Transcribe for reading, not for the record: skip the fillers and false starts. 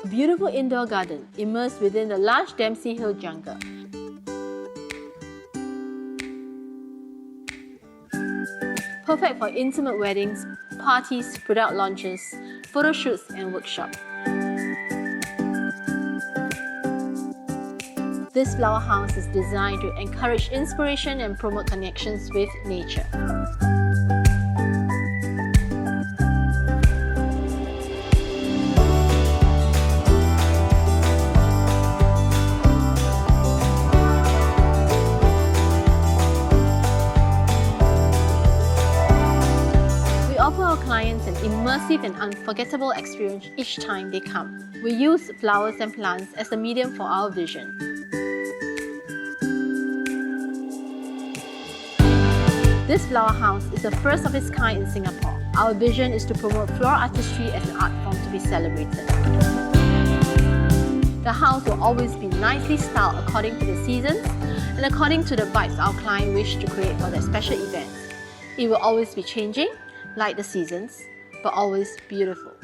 A beautiful indoor garden immersed within the lush Dempsey Hill jungle. Perfect for intimate weddings, parties, product launches, photo shoots and workshops. This flower house is designed to encourage inspiration and promote connections with nature. We offer our clients an immersive and unforgettable experience each time they come. We use flowers and plants as the medium for our vision. This flower house is the first of its kind in Singapore. Our vision is to promote floral artistry as an art form to be celebrated. The house will always be nicely styled according to the seasons and according to the vibes our client wish to create for their special events. It will always be changing, like the seasons, but always beautiful.